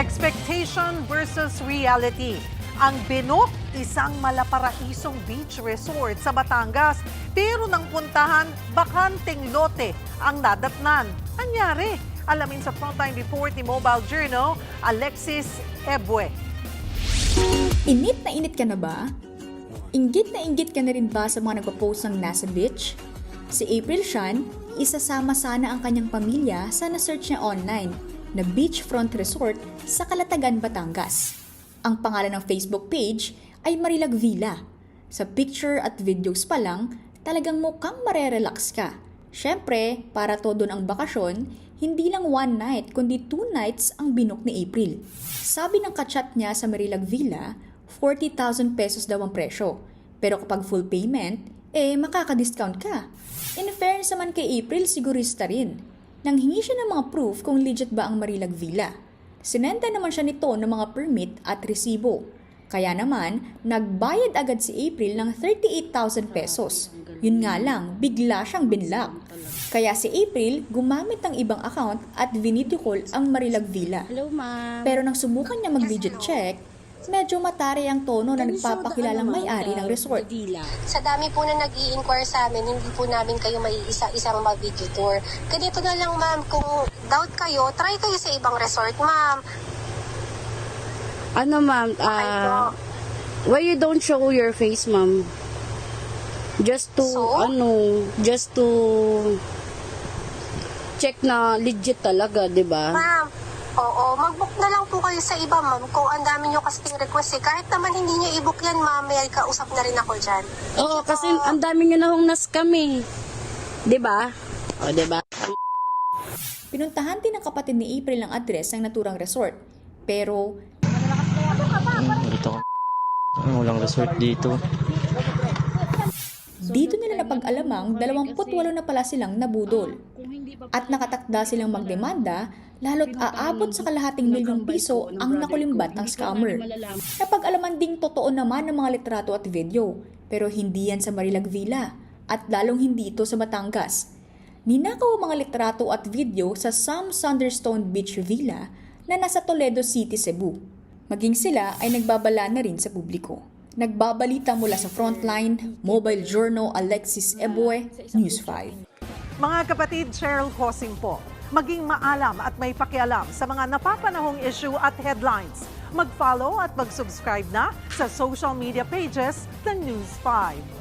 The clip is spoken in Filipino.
Expectation versus reality. Ang Binook, isang malaparaisong beach resort sa Batangas. Pero nang puntahan, bakanting lote ang nadatnan. Anyari? Alamin sa Frontline Report ni Mobile Journal, Alexis Ebue. Init na init ka na ba? Inggit na inggit ka na rin ba sa mga nagpo-post ng nasa beach? Si April Shan, isasama sana ang kanyang pamilya sa na-search niya online na beachfront resort sa Calatagan, Batangas. Ang pangalan ng Facebook page ay Marilag Villa. Sa picture at videos pa lang, talagang mukhang marerelax ka. Siyempre, para todo ang bakasyon, hindi lang one night kundi 2 nights ang binook ni April. Sabi ng kachat niya sa Marilag Villa, 40,000 pesos daw ang presyo. Pero kapag full payment, makaka-discount ka. In fairness naman kay April, sigurista rin. Nanghingi siya ng mga proof kung legit ba ang Marilag Villa. Sinenda naman siya nito ng mga permit at resibo. Kaya naman, nagbayad agad si April ng 38,000 pesos. Yun nga lang, bigla siyang binlock. Kaya si April gumamit ng ibang account at video call ang Marilag Villa. Hello, ma'am. Pero nang subukan niya mag-legit check, medyo matari ang tono na nagpapakilalang may-ari ng resort. Sa dami po na nag-i-inquire sa amin, hindi po namin kayo may isa-isang mag-video tour. Ganito na lang, ma'am, kung doubt kayo, try kayo sa ibang resort, ma'am. Ano, ma'am? Why you don't show your face, ma'am? Just to, just to check na legit talaga, di ba? Ma'am, oo, mag-book na lang po kayo sa iba, ma'am. Kung ang dami nyo kasing request kahit naman hindi nyo i-book yan, ma'am, may kausap na rin ako dyan. Oo, kasi ang dami nyo na hong nas kami. Di ba? O, di ba? Pinuntahan din ng kapatid ni April ang address ng naturang resort. Pero Dito walang resort dito. dito nila napag-alamang 28 na pala silang nabudol. At nakatakda silang magdemanda, lalo't aabot sa kalahating milyong piso ang nakulimbat ng scammer. Napag-alaman ding totoo naman ng mga litrato at video, pero hindi yan sa Marilag Villa, at lalong hindi ito sa Batangas. Ninakaw ang mga litrato at video sa Sam Sunderstone Beach Villa na nasa Toledo City, Cebu. Maging sila ay nagbabala na rin sa publiko. Nagbabalita mula sa Frontline, Mobile Journal, Alexis Ebue, News 5. Mga kapatid, Cheryl Cosing po. Maging maalam at may pakialam sa mga napapanahong issue at headlines. Mag-follow at mag-subscribe na sa social media pages ng News 5.